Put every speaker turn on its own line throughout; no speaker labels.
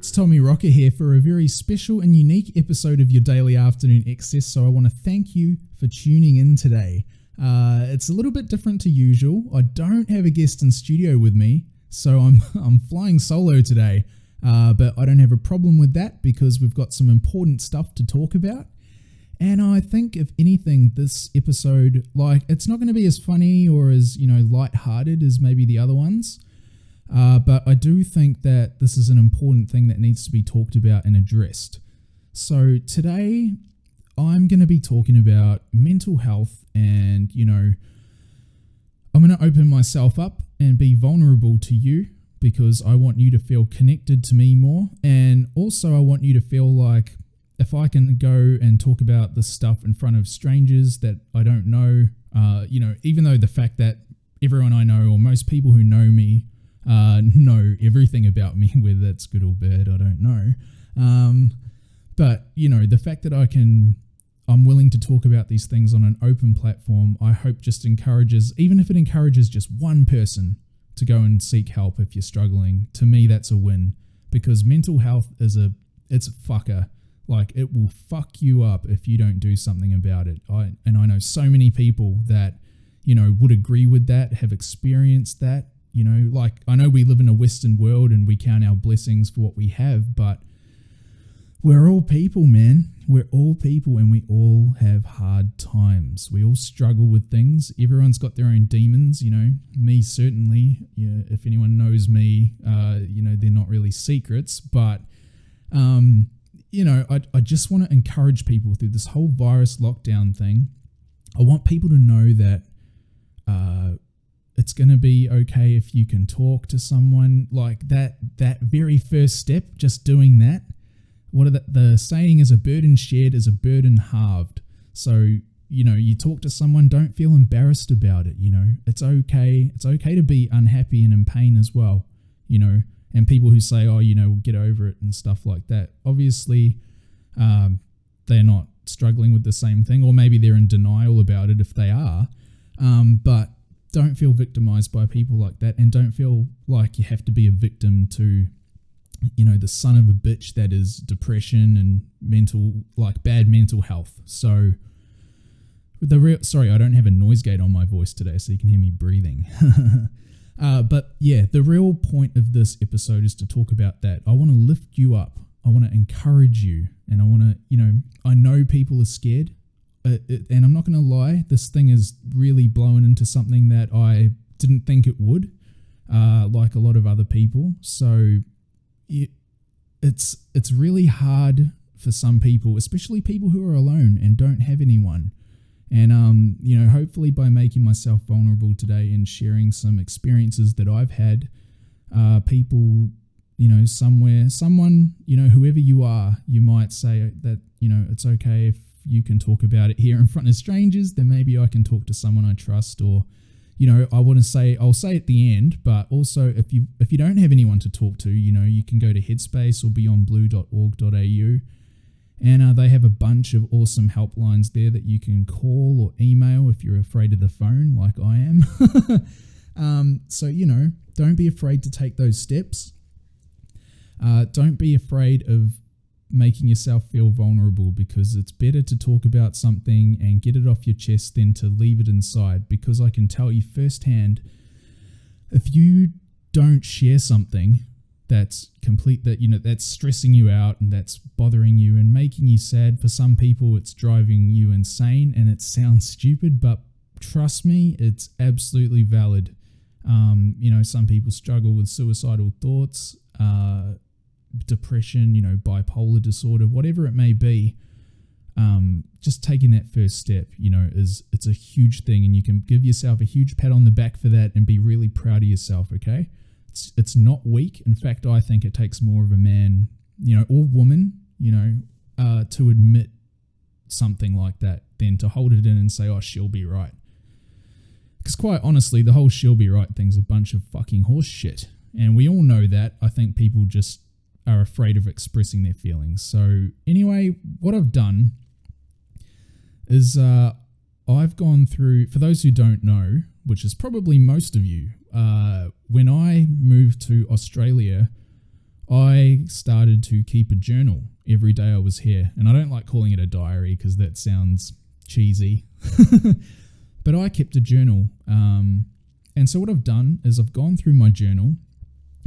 It's Tommy Rocker here for a very special and unique episode of your Daily Afternoon Excess. So I want to thank you for tuning in today. It's a little bit different to usual. I don't have a guest in studio with me, so I'm flying solo today. But I don't have a problem with that because we've got some important stuff to talk about. And I think, if anything, this episode, it's not going to be as funny or as, lighthearted as maybe the other ones. But I do think that this is an important thing that needs to be talked about and addressed. So today, I'm going to be talking about mental health and, I'm going to open myself up and be vulnerable to you because I want you to feel connected to me more. And also I want you to feel like if I can go and talk about this stuff in front of strangers that I don't know, even though the fact that everyone I know or most people who know me know everything about me, whether that's good or bad, I don't know. But, the fact that I'm willing to talk about these things on an open platform, I hope just encourages, even if it encourages just one person to go and seek help if you're struggling. To me, that's a win, because mental health it's a fucker. It will fuck you up if you don't do something about it. I know so many people that, would agree with that, have experienced that. I know we live in a Western world and we count our blessings for what we have, but we're all people, man. We're all people and we all have hard times. We all struggle with things. Everyone's got their own demons, me certainly. If anyone knows me, they're not really secrets, but, I just want to encourage people through this whole virus lockdown thing. I want people to know that, it's going to be okay if you can talk to someone. That very first step, just doing that. The saying is, a burden shared is a burden halved. So, you talk to someone, don't feel embarrassed about it. It's okay. It's okay to be unhappy and in pain as well, and people who say, get over it and stuff like that. Obviously, they're not struggling with the same thing, or maybe they're in denial about it if they are. But don't feel victimized by people like that, and don't feel like you have to be a victim to, the son of a bitch that is depression and bad mental health. So sorry, I don't have a noise gate on my voice today, so you can hear me breathing. But yeah, the real point of this episode is to talk about that. I want to lift you up. I want to encourage you, and I want to, I know people are scared. And I'm not going to lie, this thing is really blowing into something that I didn't think it would, like a lot of other people. So it's really hard for some people, especially people who are alone and don't have anyone. And, hopefully by making myself vulnerable today and sharing some experiences that I've had, people, someone, whoever you are, you might say that, it's okay if you can talk about it here in front of strangers. Then maybe I can talk to someone I trust, or, I'll say at the end, but also if you don't have anyone to talk to, you can go to Headspace or beyondblue.org.au, and they have a bunch of awesome helplines there that you can call or email if you're afraid of the phone, like I am. So, don't be afraid to take those steps. Don't be afraid of making yourself feel vulnerable, because it's better to talk about something and get it off your chest than to leave it inside. Because I can tell you firsthand, if you don't share something that's that's stressing you out and that's bothering you and making you sad, for some people it's driving you insane, and it sounds stupid, but trust me, it's absolutely valid. Some people struggle with suicidal thoughts, depression, bipolar disorder, whatever it may be. Just taking that first step, it's a huge thing, and you can give yourself a huge pat on the back for that and be really proud of yourself. Okay, it's not weak. In fact, I think it takes more of a man, or woman, to admit something like that than to hold it in and say, "Oh, she'll be right." Because quite honestly, the whole "she'll be right" thing's a bunch of fucking horse shit, and we all know that. I think people just are afraid of expressing their feelings. So anyway, what I've done is I've gone through, for those who don't know, which is probably most of you, when I moved to Australia, I I started to keep a journal every day I was here. And I don't like calling it a diary because that sounds cheesy. But I kept a journal. And so what I've done is I've gone through my journal.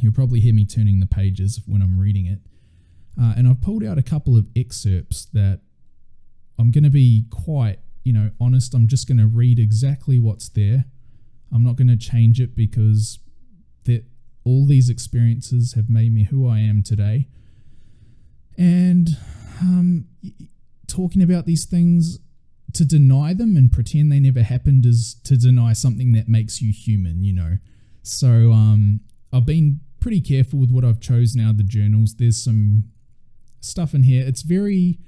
You'll probably hear me turning the pages when I'm reading it. And I've pulled out a couple of excerpts that I'm going to be quite, honest. I'm just going to read exactly what's there. I'm not going to change it because all these experiences have made me who I am today. And talking about these things, to deny them and pretend they never happened is to deny something that makes you human, So I've been pretty careful with what I've chosen out of the journals. There's some stuff in here. It's very,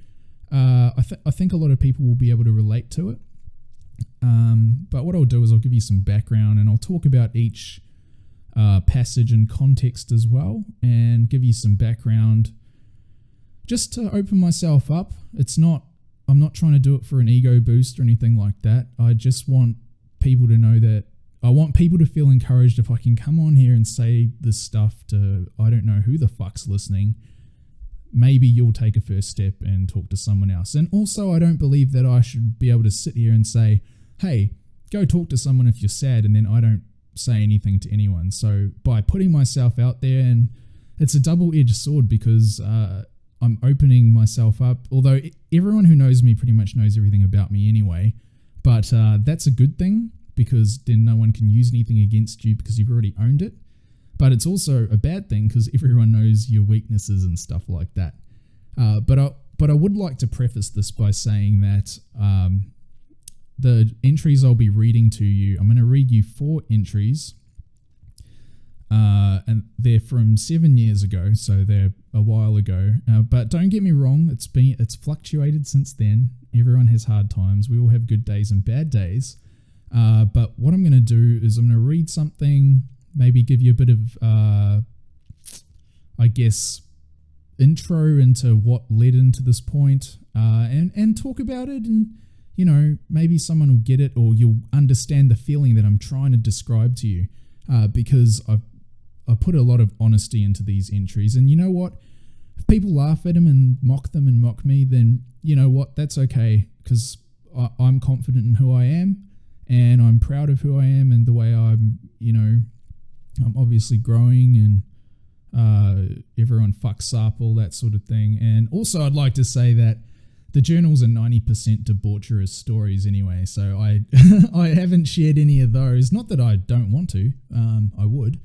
I think a lot of people will be able to relate to it. But what I'll do is I'll give you some background and I'll talk about each passage and context as well, and give you some background just to open myself up. I'm not trying to do it for an ego boost or anything like that. I just want people to know that I want people to feel encouraged if I can come on here and say this stuff to, I don't know who the fuck's listening. Maybe you'll take a first step and talk to someone else. And also, I don't believe that I should be able to sit here and say, hey, go talk to someone if you're sad, and then I don't say anything to anyone. So by putting myself out there, and it's a double-edged sword because I'm opening myself up, although everyone who knows me pretty much knows everything about me anyway. But that's a good thing because then no one can use anything against you because you've already owned it. But it's also a bad thing because everyone knows your weaknesses and stuff like that. But I would like to preface this by saying that the entries I'll be reading to you, I'm going to read you 4 entries. And they're from 7 years ago, so they're a while ago. But don't get me wrong, it's fluctuated since then. Everyone has hard times. We all have good days and bad days. But what I'm going to do is I'm going to read something, maybe give you a bit of, intro into what led into this point, and talk about it, and maybe someone will get it, or you'll understand the feeling that I'm trying to describe to you, because I put a lot of honesty into these entries. And you know what? If people laugh at them and mock me, then you know what? That's okay, because I'm confident in who I am, and I'm proud of who I am and the way I'm obviously growing, and everyone fucks up, all that sort of thing. And also I'd like to say that the journals are 90% debaucherous stories anyway, so I I haven't shared any of those. Not that I don't want to, I would,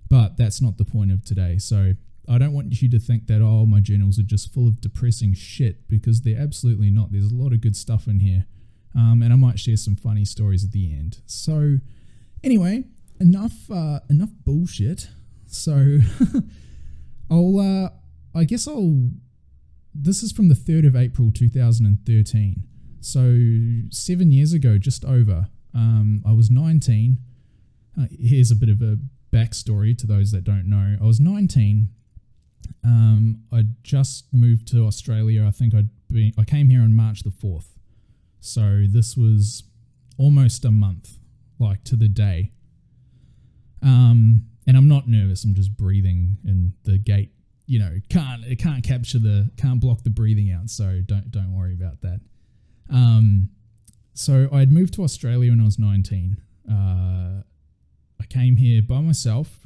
but that's not the point of today. So I don't want you to think that, my journals are just full of depressing shit, because they're absolutely not. There's a lot of good stuff in here, and I might share some funny stories at the end. So anyway, enough bullshit. So this is from the 3rd of April 2013. So 7 years ago, just over, I was 19. Here's a bit of a backstory to those that don't know. I was 19. I just moved to Australia. I think I came here on March the 4th. So this was almost a month, like to the day. And I'm not nervous. I'm just breathing, and the gate, can't block the breathing out. So don't worry about that. So I had moved to Australia when I was 19. I came here by myself.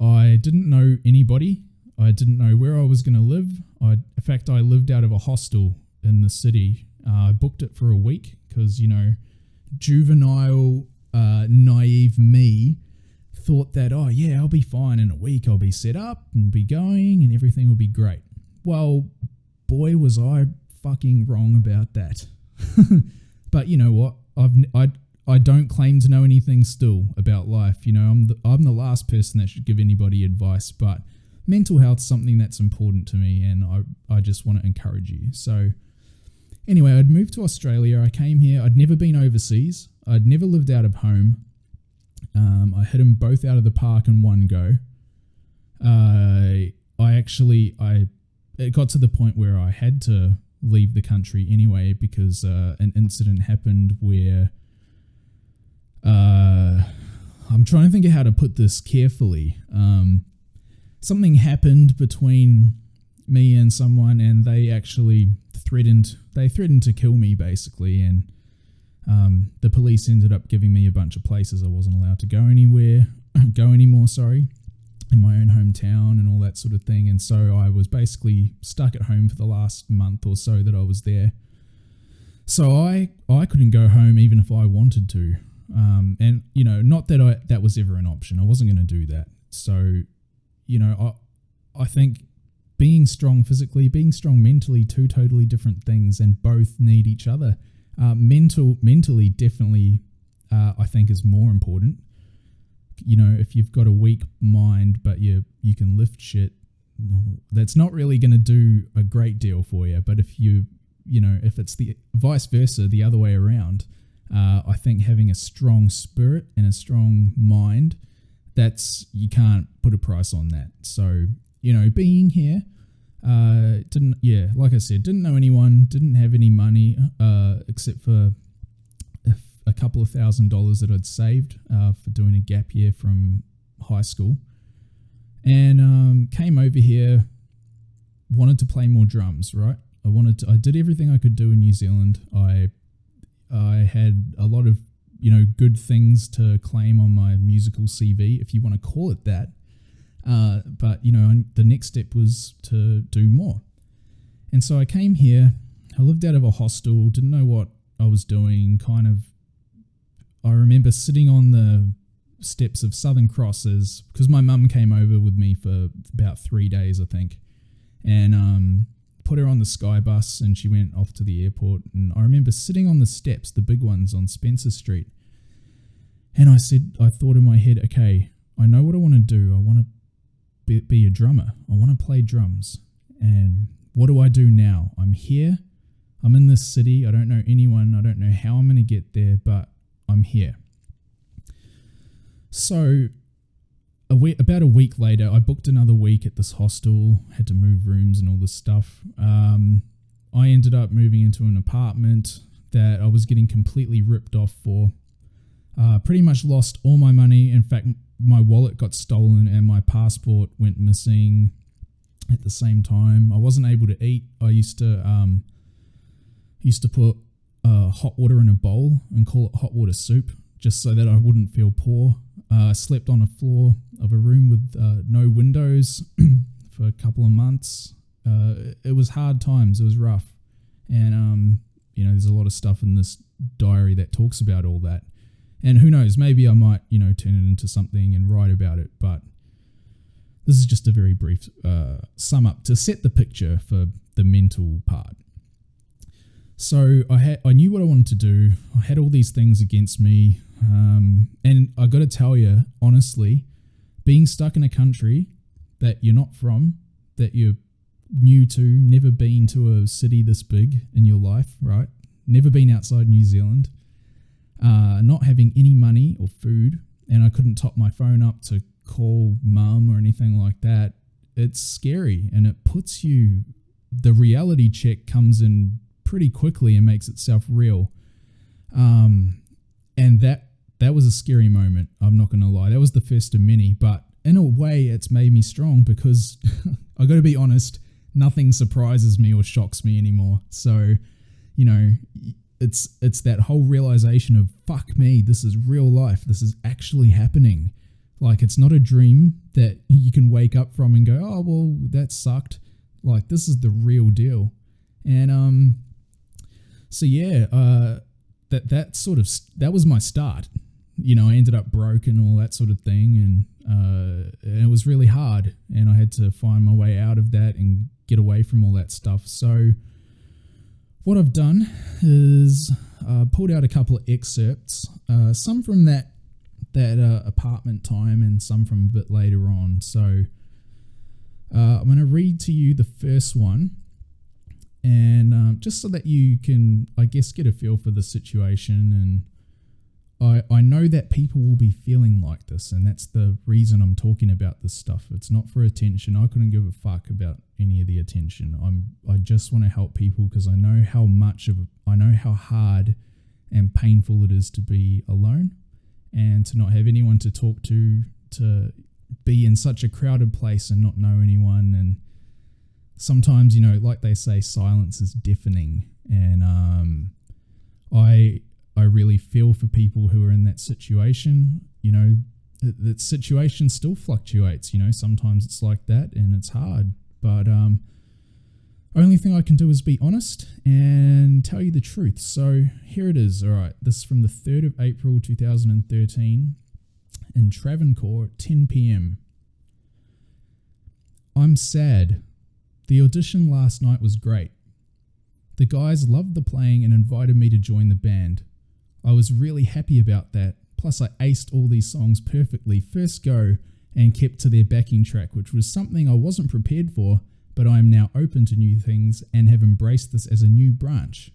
I didn't know anybody. I didn't know where I was going to live. In fact, I lived out of a hostel in the city. I booked it for a week because, juvenile, naive me thought that, I'll be fine in a week. I'll be set up and be going and everything will be great. Well, boy, was I fucking wrong about that. But you know what? I don't claim to know anything still about life. I'm the last person that should give anybody advice, but mental health is something that's important to me, and I just want to encourage you. So anyway, I'd moved to Australia. I came here. I'd never been overseas. I'd never lived out of home. I hit them both out of the park in one go. It got to the point where I had to leave the country anyway, because an incident happened where I'm trying to think of how to put this carefully. something happened between me and someone, and they actually threatened to kill me basically, and the police ended up giving me a bunch of places I wasn't allowed to go anymore, in my own hometown and all that sort of thing. And so I was basically stuck at home for the last month or so that I was there. So I couldn't go home even if I wanted to. And, not that that was ever an option. I wasn't going to do that. So, I think being strong physically, being strong mentally, two totally different things, and both need each other. Mentally definitely, I think, is more important. If you've got a weak mind but you can lift shit, that's not really going to do a great deal for you. But if if it's the vice versa, the other way around, I think having a strong spirit and a strong mind, you can't put a price on that. So, being here, like I said, didn't know anyone, didn't have any money, except for a couple of $1,000s that I'd saved for doing a gap year from high school, and came over here, wanted to play more drums, right? I did everything I could do in New Zealand. I had a lot of, good things to claim on my musical CV, if you want to call it that. But the next step was to do more. And so I came here, I lived out of a hostel, didn't know what I was doing, I remember sitting on the steps of Southern Cross because my mum came over with me for about 3 days, I think, and put her on the Sky Bus, and she went off to the airport. And I remember sitting on the steps, the big ones on Spencer Street, and I thought in my head, okay, I know what I want to do. I want to be a drummer. I want to play drums. And what do I do now? I'm here. I'm in this city. I don't know anyone. I don't know how I'm going to get there, but I'm here. So about a week later, I booked another week at this hostel, had to move rooms and all this stuff. I ended up moving into an apartment that I was getting completely ripped off for. Pretty much lost all my money. In fact, my wallet got stolen and my passport went missing at the same time. I wasn't able to eat. I used to put hot water in a bowl and call it hot water soup, just so that I wouldn't feel poor. I slept on a floor of a room with no windows for a couple of months. It was hard times. It was rough. And, there's a lot of stuff in this diary that talks about all that. And who knows, maybe I might, turn it into something and write about it. But this is just a very brief sum up to set the picture for the mental part. So I knew what I wanted to do. I had all these things against me. And I got to tell you, honestly, being stuck in a country that you're not from, that you're new to, never been to a city this big in your life, right? Never been outside New Zealand, not having any money or food, and I couldn't top my phone up to call mum or anything like that. It's scary, and it puts you, the reality check comes in pretty quickly and makes itself real. And that was a scary moment. I'm not going to lie. That was the first of many, but in a way it's made me strong because I got to be honest, nothing surprises me or shocks me anymore. So, it's that whole realization of, fuck me, this is real life. This is actually happening. Like, it's not a dream that you can wake up from and go, oh, well, that sucked. Like, this is the real deal. And, so yeah, that was my start. I ended up broke and all that sort of thing, and it was really hard, and I had to find my way out of that and get away from all that stuff. So what I've done is pulled out a couple of excerpts, some from that apartment time and some from a bit later on. So I'm going to read to you the first one, and just so that you can, I guess, get a feel for the situation. And I know that people will be feeling like this, and that's the reason I'm talking about this stuff. It's not for attention. I couldn't give a fuck about any of the attention. I just want to help people because I know how hard and painful it is to be alone and to not have anyone to talk to be in such a crowded place and not know anyone. And sometimes, you know, like they say, silence is deafening. And I really feel for people who are in that situation. You know, that situation still fluctuates. You know, sometimes it's like that and it's hard. But only thing I can do is be honest and tell you the truth. So here it is. All right, this is from the 3rd of April 2013 in Travancore at 10 p.m. I'm sad. The audition last night was great. The guys loved the playing and invited me to join the band. I was really happy about that. Plus I aced all these songs perfectly first go and kept to their backing track, which was something I wasn't prepared for, but I am now open to new things and have embraced this as a new branch.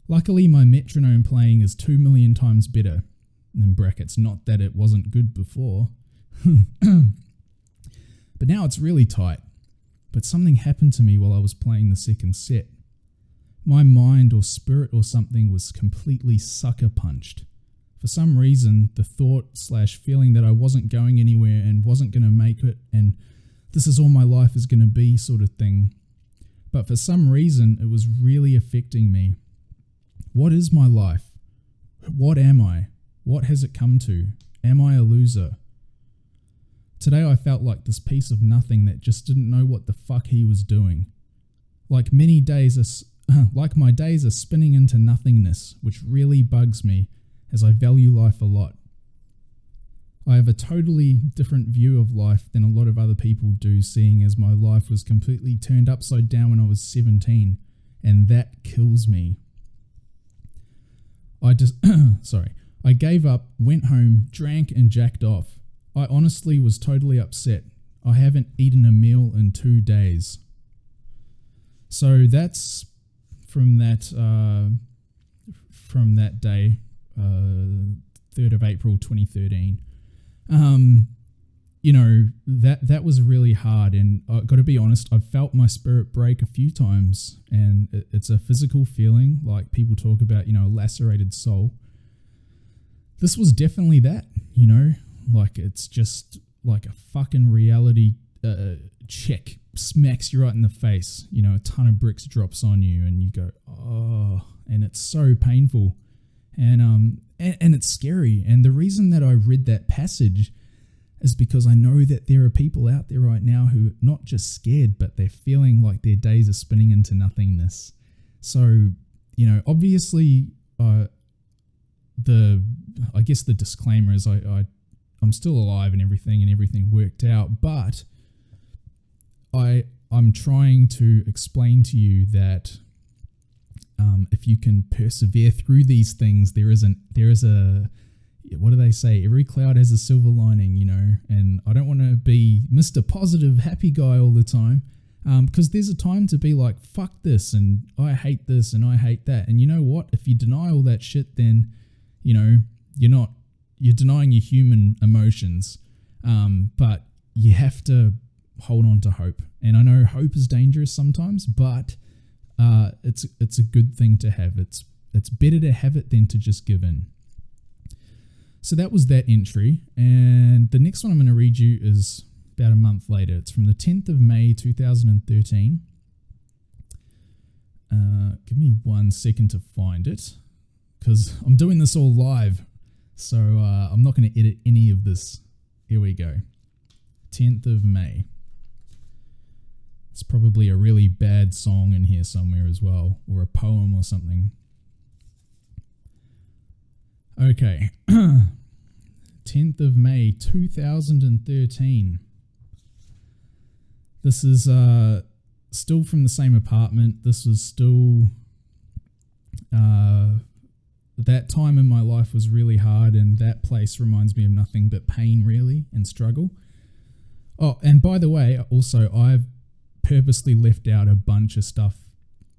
Luckily, my metronome playing is 2 million times better. In brackets, not that it wasn't good before. But now it's really tight. But something happened to me while I was playing the second set. My mind or spirit or something was completely sucker punched. For some reason, the thought/feeling that I wasn't going anywhere and wasn't going to make it and this is all my life is going to be sort of thing. But for some reason, it was really affecting me. What is my life? What am I? What has it come to? Am I a loser? Today I felt like this piece of nothing that just didn't know what the fuck he was doing. Like my days are spinning into nothingness, which really bugs me as I value life a lot. I have a totally different view of life than a lot of other people do, seeing as my life was completely turned upside down when I was 17, and that kills me. I gave up, went home, drank and jacked off. I honestly was totally upset. I haven't eaten a meal in 2 days. So that's from that day, 3rd of April 2013. You know, that was really hard, and I got to be honest, I've felt my spirit break a few times, and it's a physical feeling, like people talk about, you know, a lacerated soul. This was definitely that, you know, like it's just like a fucking reality check smacks you right in the face. You know, a ton of bricks drops on you and you go, oh, and it's so painful. And it's scary. And the reason that I read that passage is because I know that there are people out there right now who are not just scared, but they're feeling like their days are spinning into nothingness. So, you know, obviously, I guess the disclaimer is I'm still alive and everything worked out, but I'm trying to explain to you that if you can persevere through these things, there is a what do they say? Every cloud has a silver lining, you know. And I don't want to be Mr. Positive, happy guy all the time, because there's a time to be like, fuck this, and I hate this, and I hate that. And you know what? If you deny all that shit, then you know you're denying your human emotions. But you have to hold on to hope. And I know hope is dangerous sometimes, but it's a good thing to have. It's better to have it than to just give in. So that was that entry. And the next one I'm going to read you is about a month later. It's from the 10th of May 2013. Give me 1 second to find it, because I'm doing this all live. So I'm not going to edit any of this. Here we go. 10th of May. It's probably a really bad song in here somewhere as well, or a poem or something. Okay. 10th of May 2013. This is still from the same apartment. This was still that time in my life was really hard, and that place reminds me of nothing but pain, really, and struggle. Oh, and by the way, also I've purposely left out a bunch of stuff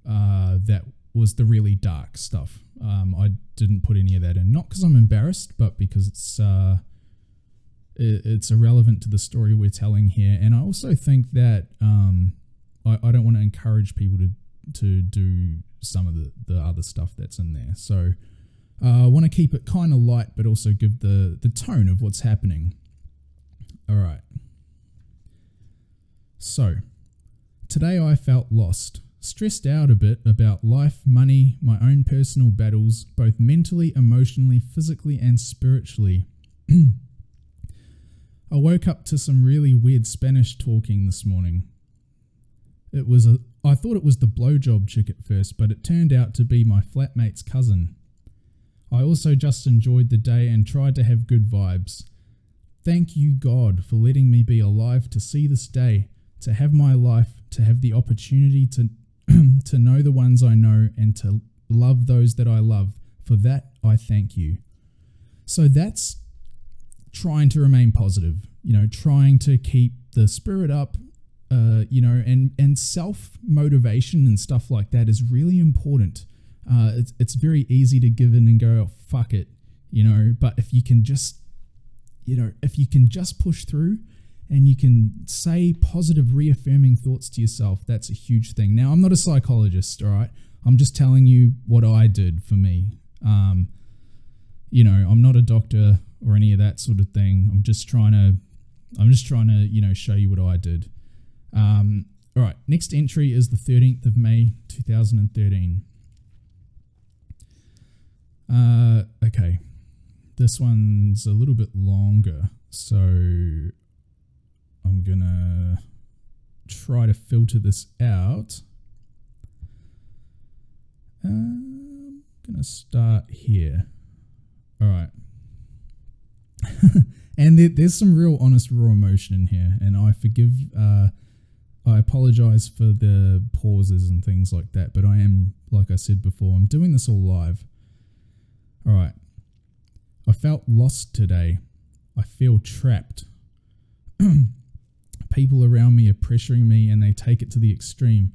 that was the really dark stuff. I didn't put any of that in, not because I'm embarrassed, but because it's irrelevant to the story we're telling here. And I also think that I don't want to encourage people to do some of the other stuff that's in there. So I want to keep it kind of light, but also give the tone of what's happening. All right. So, today I felt lost, stressed out a bit about life, money, my own personal battles, both mentally, emotionally, physically, and spiritually. I woke up to some really weird Spanish talking this morning. I thought it was the blowjob chick at first, but it turned out to be my flatmate's cousin. I also just enjoyed the day and tried to have good vibes. Thank you, God, for letting me be alive to see this day, to have my life, to have the opportunity to to know the ones I know and to love those that I love. For that, I thank you. So that's trying to remain positive, trying to keep the spirit up, and self-motivation and stuff like that is really important. It's very easy to give in and go, oh, fuck it, but if you can just push through and you can say positive, reaffirming thoughts to yourself, that's a huge thing. Now, I'm not a psychologist, all right? I'm just telling you what I did for me. I'm not a doctor or any of that sort of thing. I'm just trying to, show you what I did. All right, next entry is the 13th of May, 2013. Okay, this one's a little bit longer, so I'm gonna try to filter this out. I'm gonna start here. All right. And there's some real honest raw emotion in here, and I apologize for the pauses and things like that, but I am, like I said before, I'm doing this all live. All right. I felt lost today. I feel trapped. People around me are pressuring me and they take it to the extreme.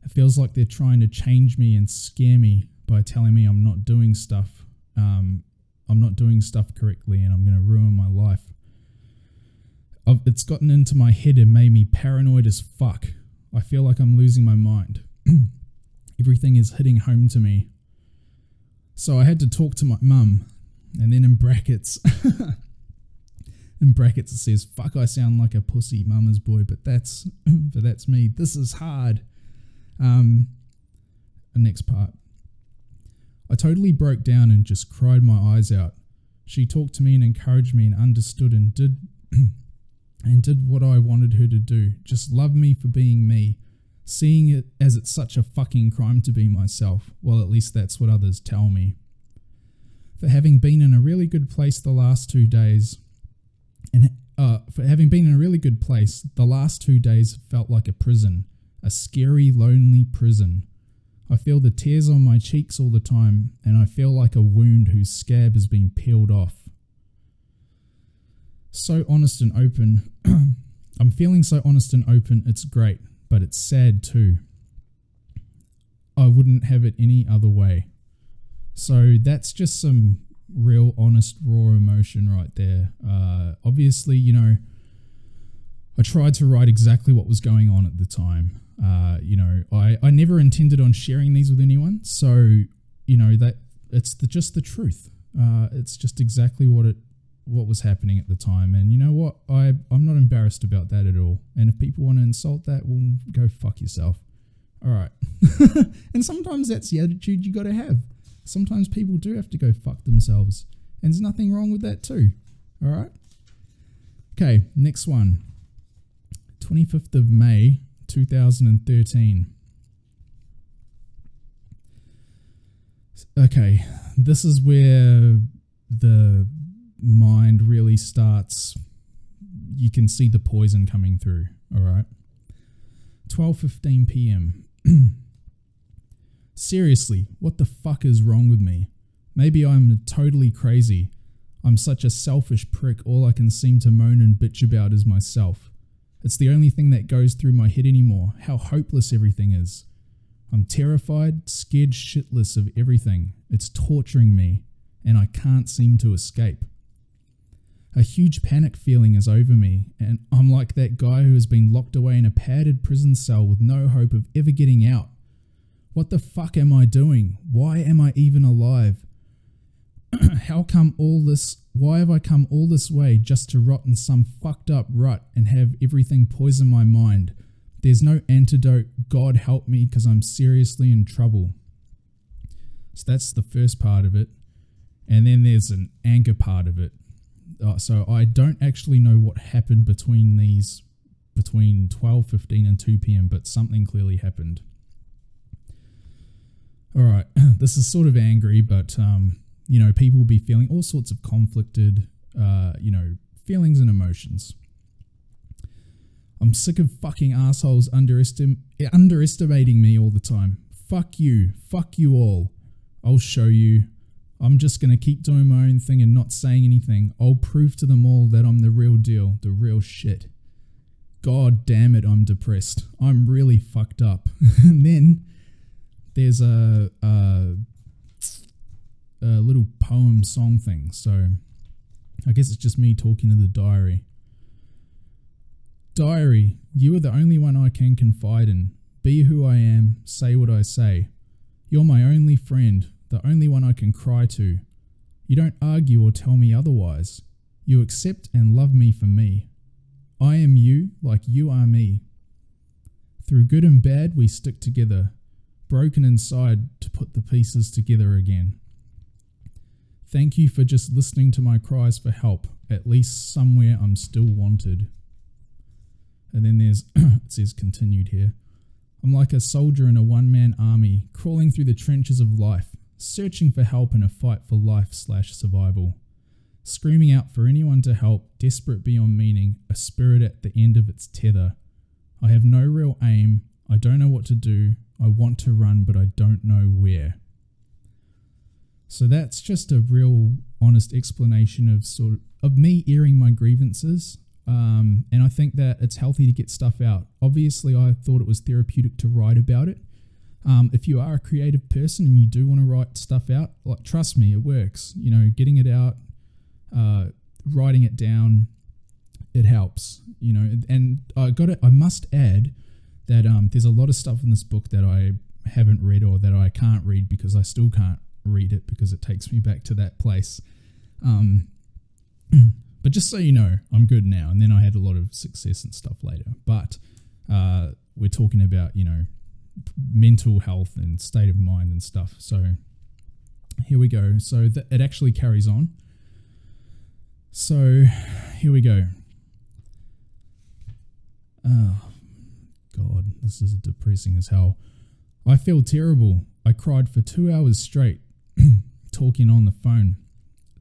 It feels like they're trying to change me and scare me by telling me I'm not doing stuff. I'm not doing stuff correctly and I'm going to ruin my life. It's gotten into my head and made me paranoid as fuck. I feel like I'm losing my mind. Everything is hitting home to me. So I had to talk to my mum, and then in brackets it says, fuck, I sound like a pussy mama's boy, but that's me. This is hard. The next part. I totally broke down and just cried my eyes out. She talked to me and encouraged me and understood and did what I wanted her to do. Just love me for being me, seeing it as it's such a fucking crime to be myself. Well, at least that's what others tell me. For having been in a really good place the last 2 days, the last 2 days felt like a prison, a scary, lonely prison. I feel the tears on my cheeks all the time, and I feel like a wound whose scab has been peeled off. So honest and open. I'm feeling so honest and open, it's great, but it's sad too. I wouldn't have it any other way. So that's just some real honest, raw emotion right there. Obviously, I tried to write exactly what was going on at the time. I never intended on sharing these with anyone. So, that it's just the truth. It's just exactly what was happening at the time. And you know what? I'm not embarrassed about that at all. And if people want to insult that, well, go fuck yourself. All right. And sometimes that's the attitude you got to have. Sometimes people do have to go fuck themselves. And there's nothing wrong with that too. All right. Okay, next one. 25th of May, 2013. Okay, this is where the mind really starts. You can see the poison coming through. All right. 12:15 p.m. Seriously, what the fuck is wrong with me? Maybe I'm totally crazy. I'm such a selfish prick. All I can seem to moan and bitch about is myself. It's the only thing that goes through my head anymore. How hopeless everything is. I'm terrified, scared shitless of everything. It's torturing me, and I can't seem to escape. A huge panic feeling is over me, and I'm like that guy who has been locked away in a padded prison cell with no hope of ever getting out. What the fuck am I doing? Why am I even alive? How come all this Why have I come all this way just to rot in some fucked up rut and have everything poison my mind? There's no antidote. God help me, because I'm seriously in trouble. So that's the first part of it. And then there's an anger part of it. So I don't actually know what happened between 12:15 and 2 p.m, but something clearly happened. All right, this is sort of angry, but people will be feeling all sorts of conflicted, feelings and emotions. I'm sick of fucking assholes underestimating me all the time. Fuck you all. I'll show you. I'm just going to keep doing my own thing and not saying anything. I'll prove to them all that I'm the real deal, the real shit. God damn it, I'm depressed. I'm really fucked up. And then there's a little poem song thing. So I guess it's just me talking to the diary. Diary, you are the only one I can confide in. Be who I am, say what I say. You're my only friend, the only one I can cry to. You don't argue or tell me otherwise. You accept and love me for me. I am you like you are me. Through good and bad we stick together, broken inside to put the pieces together again. Thank you for just listening to my cries for help. At least somewhere I'm still wanted. And then there's, it says continued here. I'm like a soldier in a one-man army, crawling through the trenches of life, searching for help in a fight for life/survival. Screaming out for anyone to help, desperate beyond meaning, a spirit at the end of its tether. I have no real aim. I don't know what to do. I want to run, but I don't know where. So that's just a real honest explanation of me airing my grievances. And I think that it's healthy to get stuff out. Obviously, I thought it was therapeutic to write about it. If you are a creative person and you do want to write stuff out, like, trust me, it works. Getting it out, writing it down, it helps. And I must add that there's a lot of stuff in this book that I haven't read or that I can't read because I still can't read it because it takes me back to that place. But just so you know, I'm good now. And then I had a lot of success and stuff later. But we're talking about, mental health and state of mind and stuff. So here we go. So it actually carries on. So here we go. Oh, God, this is depressing as hell. I feel terrible. I cried for 2 hours straight, talking on the phone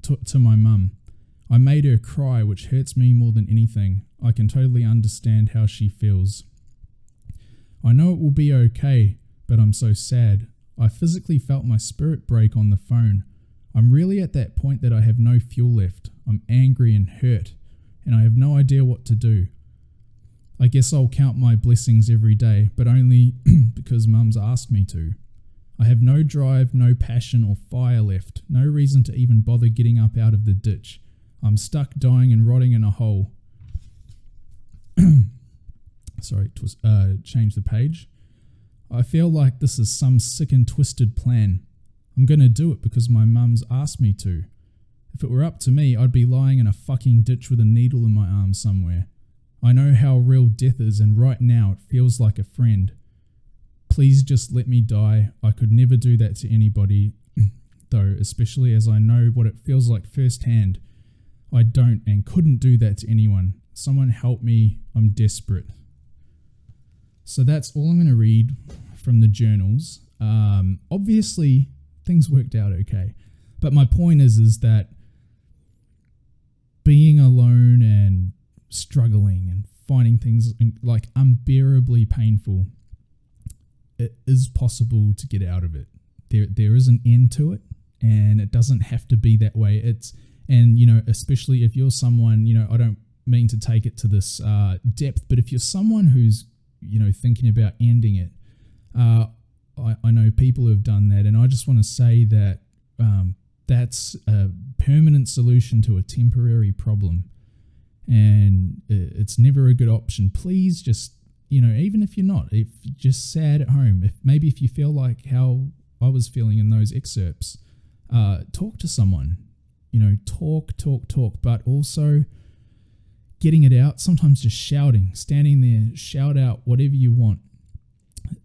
to my mum. I made her cry, which hurts me more than anything. I can totally understand how she feels. I know it will be okay, but I'm so sad. I physically felt my spirit break on the phone. I'm really at that point that I have no fuel left. I'm angry and hurt, and I have no idea what to do. I guess I'll count my blessings every day, but only because Mum's asked me to. I have no drive, no passion or fire left, no reason to even bother getting up out of the ditch. I'm stuck dying and rotting in a hole. Sorry, change the page. I feel like this is some sick and twisted plan. I'm going to do it because my mum's asked me to. If it were up to me, I'd be lying in a fucking ditch with a needle in my arm somewhere. I know how real death is, and right now it feels like a friend. Please just let me die. I could never do that to anybody, though, especially as I know what it feels like firsthand. I don't and couldn't do that to anyone. Someone help me. I'm desperate. So that's all I'm going to read from the journals. Obviously, things worked out okay. But my point is that being alone and struggling and finding things like unbearably painful, it is possible to get out of it. There is an end to it, and it doesn't have to be that way. And especially if you're someone, I don't mean to take it to this depth, but if you're someone who's, thinking about ending it, I know people who have done that, and I just want to say that that's a permanent solution to a temporary problem, and it's never a good option. Please just, even if if you're just sad at home, if you feel like how I was feeling in those excerpts, talk to someone. talk, but also getting it out. Sometimes just shouting, standing there, shout out whatever you want.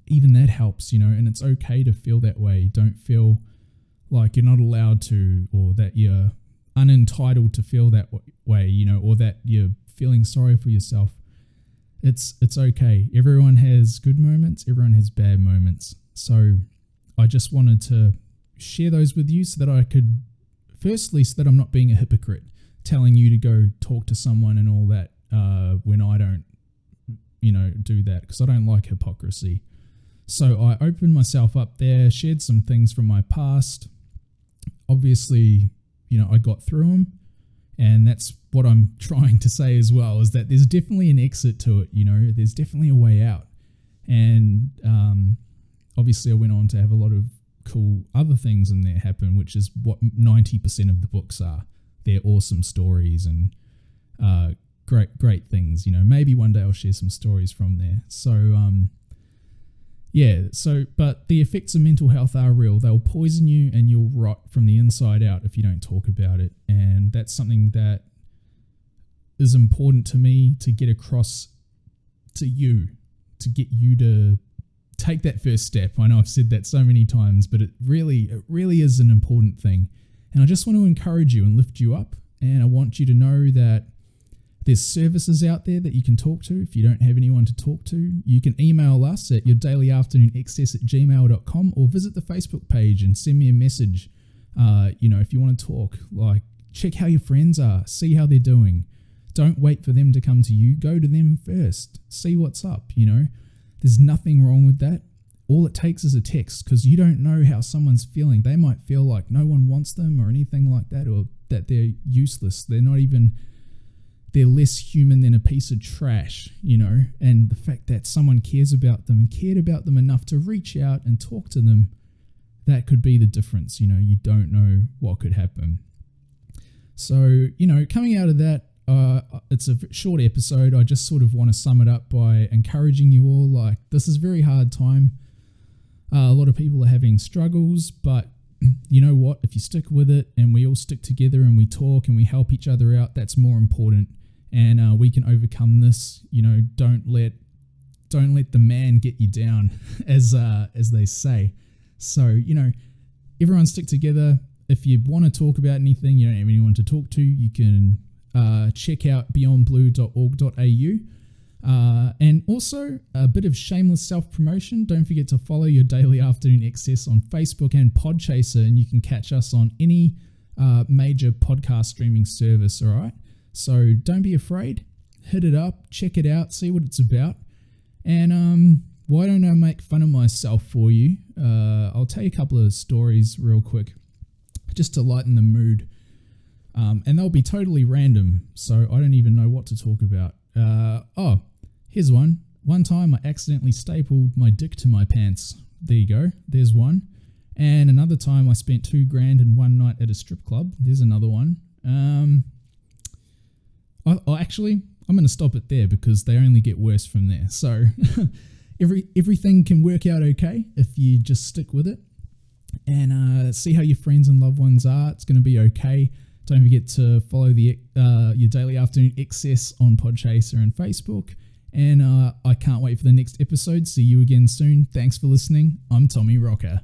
Even that helps, and it's okay to feel that way. Don't feel like you're not allowed to, or that you're unentitled to feel that way, or that you're feeling sorry for yourself. It's okay. Everyone has good moments. Everyone has bad moments. So I just wanted to share those with you so that I could, firstly, so that I'm not being a hypocrite, telling you to go talk to someone and all that when I don't, do that, because I don't like hypocrisy. So I opened myself up there, shared some things from my past. Obviously, I got through them, and that's what I'm trying to say as well, is that there's definitely an exit to it, there's definitely a way out. And obviously I went on to have a lot of cool other things in there happen, which is what 90% of the books are. They're awesome stories and great things. Maybe one day I'll share some stories from there. So but the effects of mental health are real. They'll poison you and you'll rot from the inside out if you don't talk about it. And that's something that is important to me to get across to you, to get you to take that first step. I know I've said that so many times, but it really is an important thing. And I just want to encourage you and lift you up. And I want you to know that there's services out there that you can talk to. If you don't have anyone to talk to, you can email us at yourdailyafternoonexcess@gmail.com, or visit the Facebook page and send me a message. If you want to talk, check how your friends are, see how they're doing. Don't wait for them to come to you. Go to them first. See what's up, There's nothing wrong with that. All it takes is a text, because you don't know how someone's feeling. They might feel like no one wants them or anything like that, or that they're useless. They're less human than a piece of trash, and the fact that someone cares about them and cared about them enough to reach out and talk to them, that could be the difference. You don't know what could happen. So, coming out of that, it's a short episode. I just sort of want to sum it up by encouraging you all. This is a very hard time. A lot of people are having struggles, but you know what? If you stick with it and we all stick together and we talk and we help each other out, that's more important. And we can overcome this. Don't let the man get you down, as they say. So, everyone stick together. If you want to talk about anything, you don't have anyone to talk to, you can check out beyondblue.org.au. And also a bit of shameless self-promotion. Don't forget to follow Your Daily Afternoon Excess on Facebook and Podchaser, and you can catch us on any major podcast streaming service, all right? So don't be afraid. Hit it up, check it out, see what it's about. And why don't I make fun of myself for you? I'll tell you a couple of stories real quick, just to lighten the mood. And they'll be totally random, so I don't even know what to talk about. Here's one. One time I accidentally stapled my dick to my pants. There you go. There's one. And another time I spent $2,000 in one night at a strip club. There's another one. Actually, I'm going to stop it there, because they only get worse from there. So everything can work out okay if you just stick with it and see how your friends and loved ones are. It's going to be okay. Don't forget to follow Your Daily Afternoon Excess on Podchaser and Facebook. And I can't wait for the next episode. See you again soon. Thanks for listening. I'm Tommy Rocker.